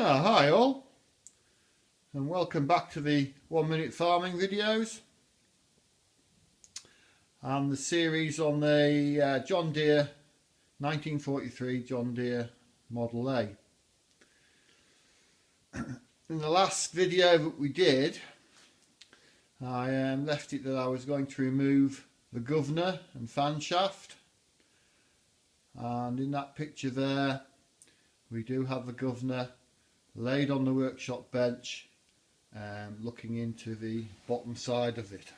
Hi all, and welcome back to the 1 Minute Farming videos and the series on the John Deere 1943 John Deere Model A. In the last video that we did, I left it that I was going to remove the governor and fan shaft, and in that picture there we do have the governor laid on the workshop bench, looking into the bottom side of it.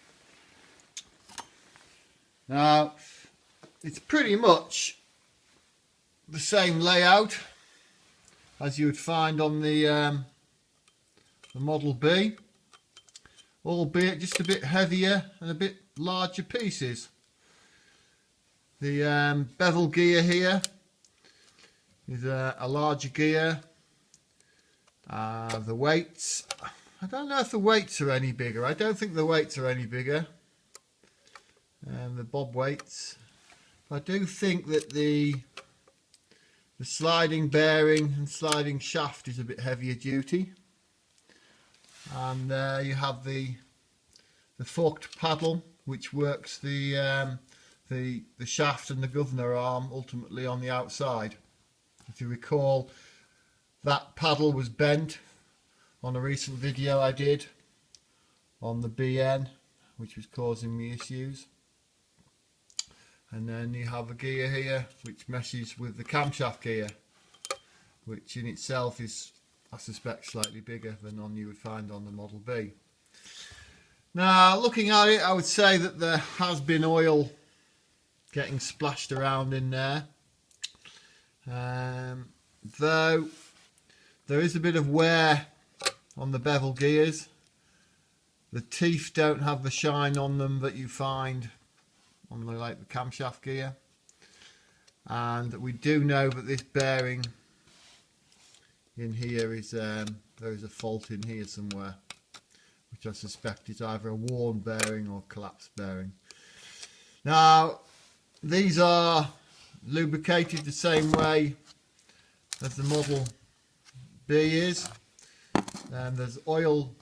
Now it's pretty much the same layout as you would find on the Model B, albeit just a bit heavier and a bit larger pieces. The bevel gear here is a larger gear. The weights, I don't know if the weights are any bigger. I don't think the weights are any bigger. The bob weights. I do think that the sliding bearing and sliding shaft is a bit heavier duty. And there you have the forked paddle, which works the shaft and the governor arm ultimately on the outside. If you recall, that paddle was bent on a recent video I did on the BN, which was causing me issues. And then you have a gear here which meshes with the camshaft gear, which in itself is, I suspect, slightly bigger than one you would find on the Model B. Now, looking at it, I would say that there has been oil getting splashed around in there, though there is a bit of wear on the bevel gears. The teeth don't have the shine on them that you find on the camshaft gear, and we do know that this bearing in here is there is a fault in here somewhere, which I suspect is either a worn bearing or collapsed bearing. Now these are lubricated the same way as the Model B is, and there's oil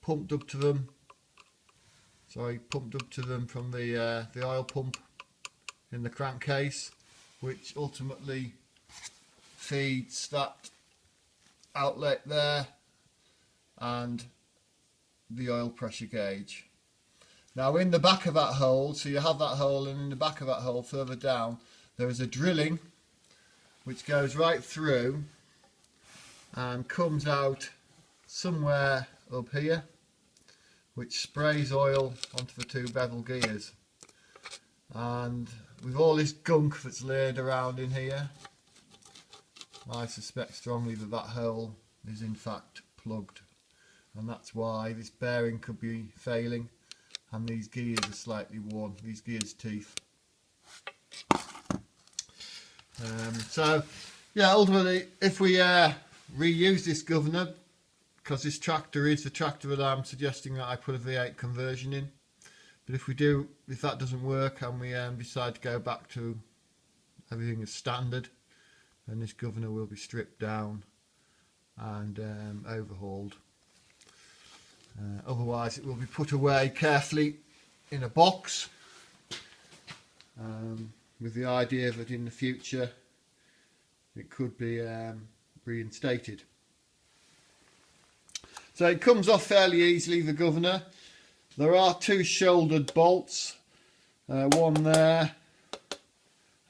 pumped up to them. Pumped up to them from the oil pump in the crankcase, which ultimately feeds that outlet there and the oil pressure gauge. Now in the back of that hole, so you have that hole, and in the back of that hole further down there is a drilling which goes right through and comes out somewhere up here, which sprays oil onto the two bevel gears. And with all this gunk that's laid around in here, I suspect strongly that that hole is in fact plugged, and that's why this bearing could be failing and these gears are slightly worn, these gears' teeth. So yeah, ultimately if we reuse this governor, because this tractor is the tractor that I'm suggesting that I put a V8 conversion in, but if that doesn't work and we decide to go back to everything as standard, then this governor will be stripped down and overhauled. Otherwise it will be put away carefully in a box, with the idea that in the future it could be reinstated. So it comes off fairly easily, the governor. There are two shouldered bolts, one there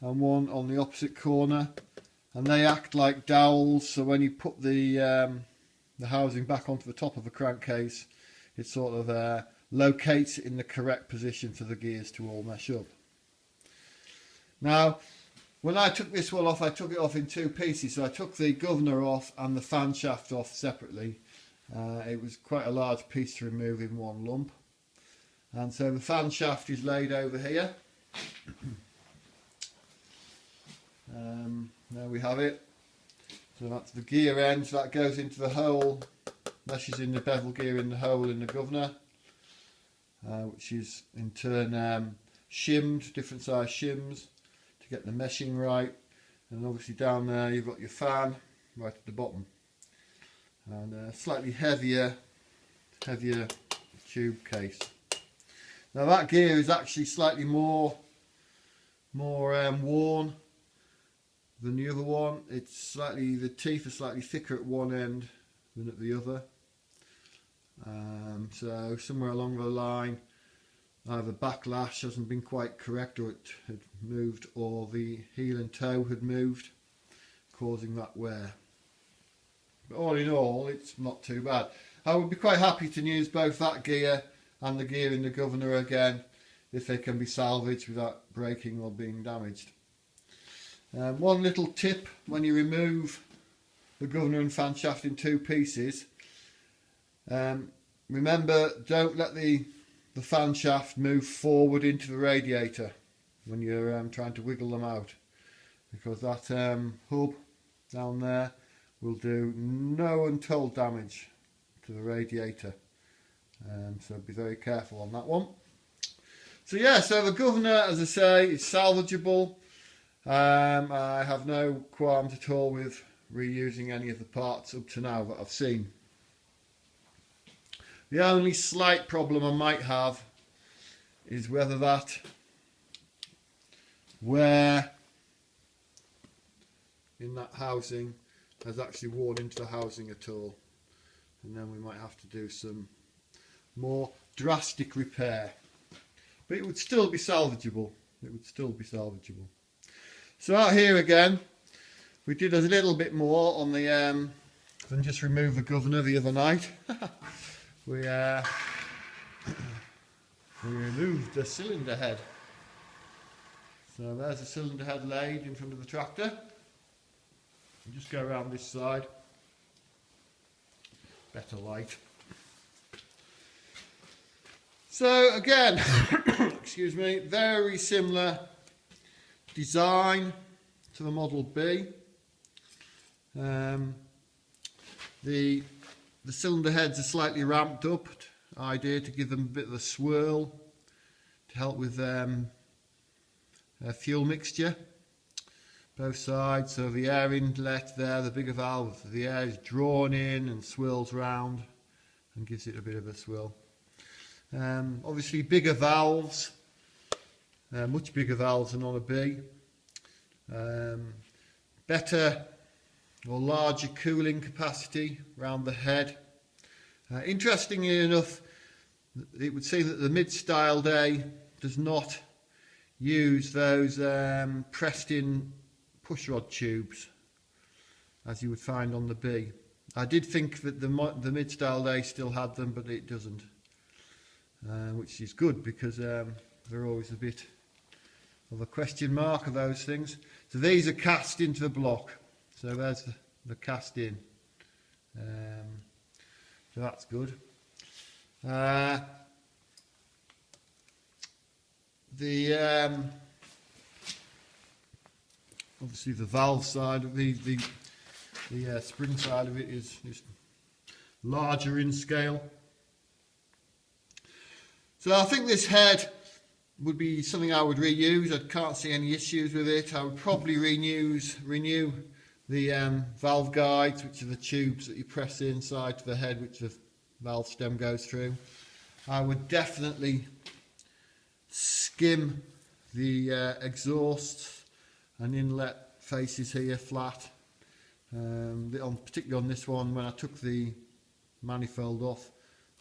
and one on the opposite corner, and they act like dowels, so when you put the housing back onto the top of the crankcase, it sort of locates it in the correct position for the gears to all mesh up. Now when I took this one off, I took it off in two pieces, so I took the governor off and the fan shaft off separately. It was quite a large piece to remove in one lump, and so the fan shaft is laid over here. There we have it. So that's the gear end, so that goes into the hole, meshes in the bevel gear in the hole in the governor, which is in turn shimmed, different size shims to get the meshing right, and obviously down there you've got your fan right at the bottom. and a slightly heavier tube case. Now that gear is actually slightly more worn than the other one. The teeth are slightly thicker at one end than at the other. So somewhere along the line, either backlash hasn't been quite correct, or it had moved, or the heel and toe had moved, causing that wear. But all in all, it's not too bad. I would be quite happy to use both that gear and the gear in the governor again, if they can be salvaged without breaking or being damaged. One little tip: when you remove the governor and fan shaft in two pieces, remember, don't let the fan shaft move forward into the radiator when you're trying to wiggle them out, because that hub down there will do no untold damage to the radiator. So be very careful on that one. So yeah, so the governor, as I say, is salvageable. I have no qualms at all with reusing any of the parts up to now that I've seen. The only slight problem I might have is whether that wear in that housing has actually worn into the housing at all, and then we might have to do some more drastic repair. But it would still be salvageable. It would still be salvageable. So out here again, we did a little bit more on the than just remove the governor the other night. We removed the cylinder head. So there's the cylinder head laid in front of the tractor. We'll just go around this side. Better light. So again, excuse me, very similar design to the Model B. The cylinder heads are slightly ramped up, idea to give them a bit of a swirl to help with fuel mixture. Both sides, so the air inlet there, the bigger valve, the air is drawn in and swirls round and gives it a bit of a swirl. Obviously bigger valves, much bigger valves than on a B. Better or larger cooling capacity around the head. Interestingly enough, it would seem that the mid-styled A does not use those pressed in pushrod tubes as you would find on the B. I did think that the mid-styled A still had them, but it doesn't. Which is good, because they're always a bit of a question mark of those things. So these are cast into the block. So there's the cast in. So that's good. Obviously the valve side of the spring side of it is larger in scale. So I think this head would be something I would reuse. I can't see any issues with it. I would probably renew the valve guides, which are the tubes that you press inside to the head, which the valve stem goes through. I would definitely skim the exhausts and inlet faces here flat. Particularly on this one, when I took the manifold off,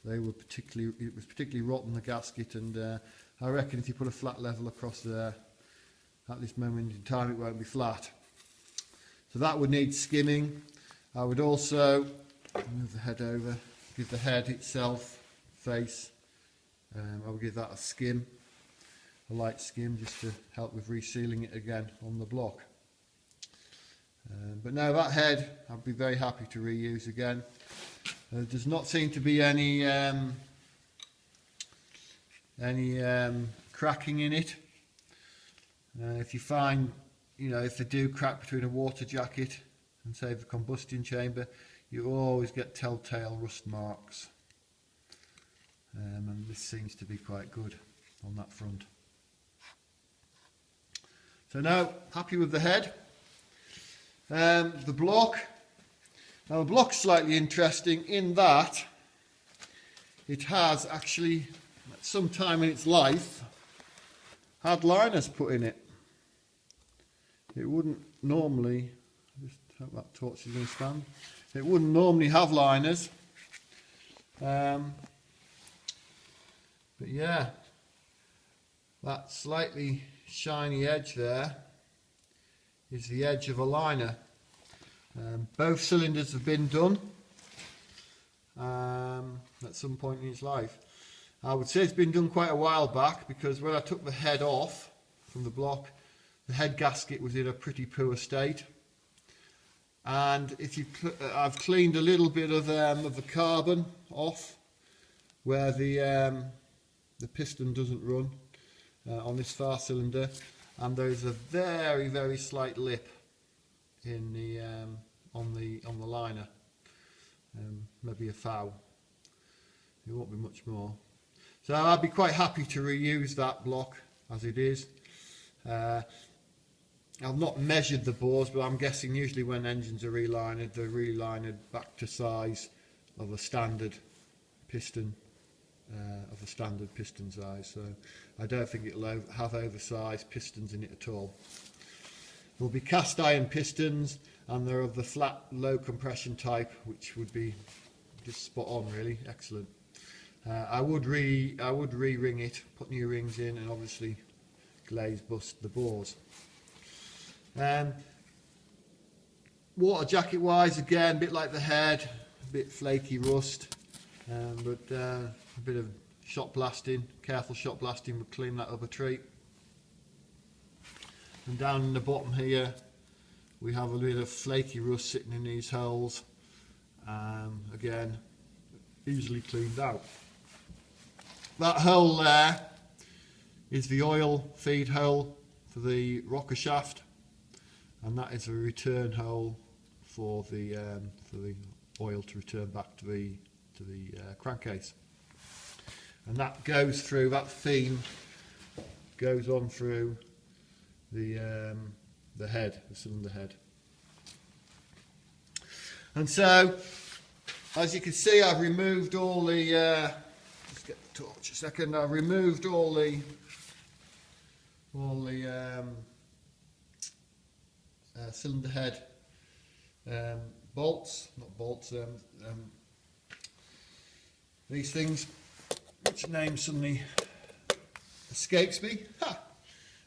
it was particularly rotten, the gasket, and I reckon if you put a flat level across there at this moment in time, it won't be flat. So that would need skimming. I would also move the head over, give the head itself face. I would give that a skim, a light skim, just to help with resealing it again on the block. But no, that head I'd be very happy to reuse again. There does not seem to be any cracking in it. If you find, if they do crack between a water jacket and say the combustion chamber, you always get telltale rust marks. And this seems to be quite good on that front. So now, happy with the head. The block, Now the block's slightly interesting in that it has actually, at some time in its life, had liners put in it. It wouldn't normally, just hope that torch is going to stand, it wouldn't normally have liners. But yeah, that slightly shiny edge there is the edge of a liner. Both cylinders have been done at some point in its life. I would say it's been done quite a while back, because when I took the head off from the block, the head gasket was in a pretty poor state. And if you, I've cleaned a little bit of the carbon off where the piston doesn't run on this far cylinder, and there's a very, very slight lip in the on the liner, maybe a foul. It won't be much more. So I'd be quite happy to reuse that block as it is. I've not measured the bores, but I'm guessing usually when engines are relinered, they're relinered back to size of a standard piston, size. So I don't think it'll have oversized pistons in it at all. There'll be cast iron pistons, and they're of the flat, low compression type, which would be just spot on, really excellent. I would re-ring it, put new rings in, and obviously glaze bust the bores. Water jacket wise, again, a bit like the head, a bit flaky rust, but a bit of shot blasting, careful shot blasting would clean that up a treat. And down in the bottom here we have a bit of flaky rust sitting in these holes, again easily cleaned out. That hole there is the oil feed hole for the rocker shaft, and that is a return hole for the oil to return back to the crankcase. And that goes through, that theme goes on through the head, the cylinder head. And so, as you can see, I've removed all the just get the torch a second. I've removed all the cylinder head bolts, not bolts, these things, which name suddenly escapes me. Ha!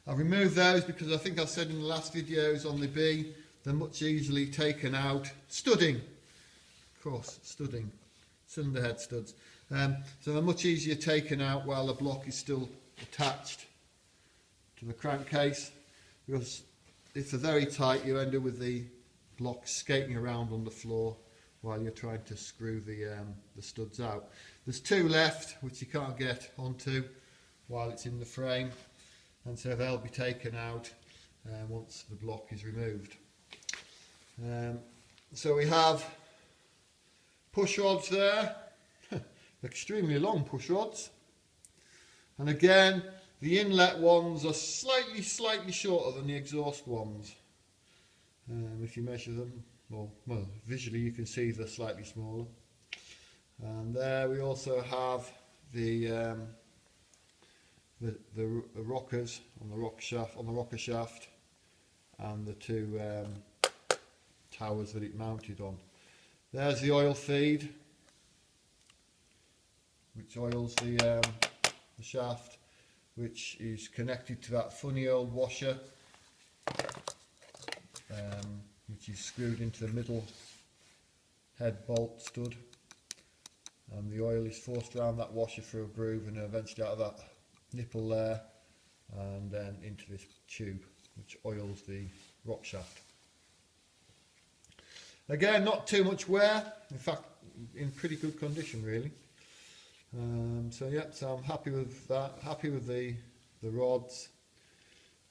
I've removed those because I think I said in the last videos on the B, they're much easily taken out. Studding, of course, studding, cylinder head studs. So they're much easier taken out while the block is still attached to the crankcase, because if they're very tight, you end up with the block skating around on the floor while you're trying to screw the studs out. There's two left which you can't get onto while it's in the frame, and so they'll be taken out once the block is removed. So we have push rods there, extremely long push rods, and again the inlet ones are slightly shorter than the exhaust ones. If you measure them, well, visually you can see they're slightly smaller. And there we also have the rockers on the rocker shaft, and the two towers that it mounted on. There's the oil feed, which oils the shaft, which is connected to that funny old washer, which is screwed into the middle head bolt stud, and the oil is forced around that washer through a groove and eventually out of that nipple there and then into this tube which oils the rock shaft. Again, not too much wear, in fact in pretty good condition really. So yeah, so I'm happy with that, happy with the rods.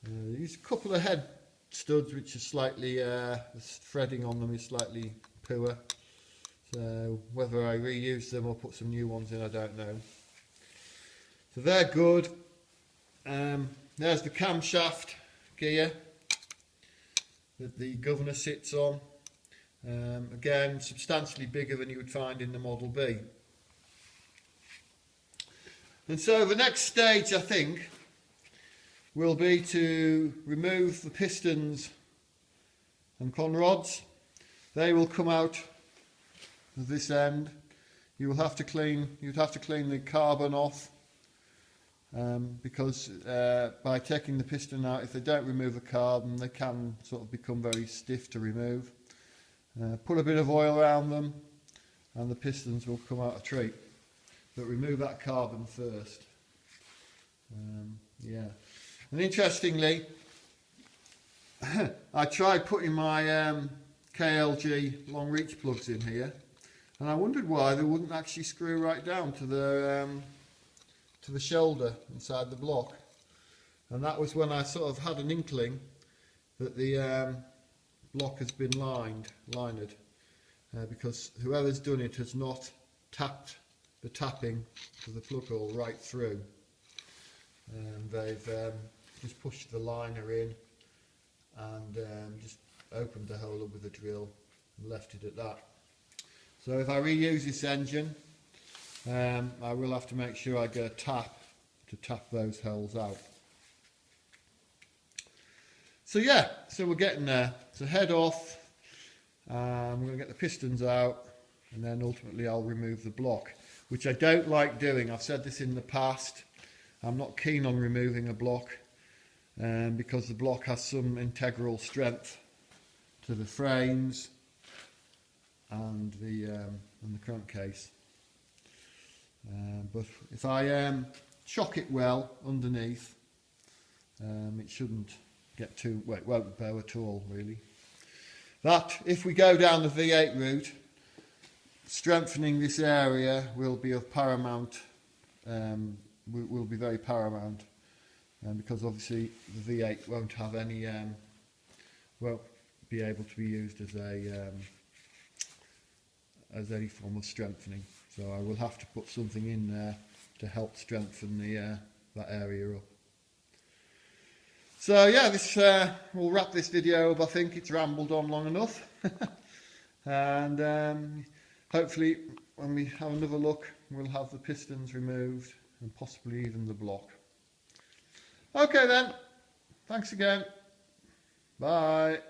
Use a couple of head studs which are slightly, the threading on them is slightly poor, so whether I reuse them or put some new ones in, I don't know. So they're good. There's the camshaft gear that the governor sits on. Again, substantially bigger than you would find in the Model B. And so the next stage, I think, will be to remove the pistons and conrods. They will come out of this end. You'd have to clean the carbon off, because by taking the piston out, if they don't remove the carbon, they can sort of become very stiff to remove. Put a bit of oil around them and the pistons will come out a treat. But remove that carbon first. Yeah. And interestingly, I tried putting my KLG long reach plugs in here, and I wondered why they wouldn't actually screw right down to the shoulder inside the block. And that was when I sort of had an inkling that the block has been lined, because whoever's done it has not tapped the tapping to the plug hole right through, and they've just pushed the liner in and just opened the hole up with a drill and left it at that. So if I reuse this engine, I will have to make sure I get a tap to tap those holes out. So yeah, so we're getting there. So head off, we're going to get the pistons out, and then ultimately I'll remove the block, which I don't like doing. I've said this in the past. I'm not keen on removing a block because the block has some integral strength to the frames and the crankcase. But if I chock it well underneath, it shouldn't get too, well, it won't bow at all really. That, if we go down the V8 route, strengthening this area will be of paramount, will be very paramount, because obviously the V8 won't have any, won't be able to be used as a as any form of strengthening. So I will have to put something in there to help strengthen the that area up. So yeah, this we'll wrap this video up. I think it's rambled on long enough, and hopefully when we have another look, we'll have the pistons removed and possibly even the block. Okay then, thanks again, bye.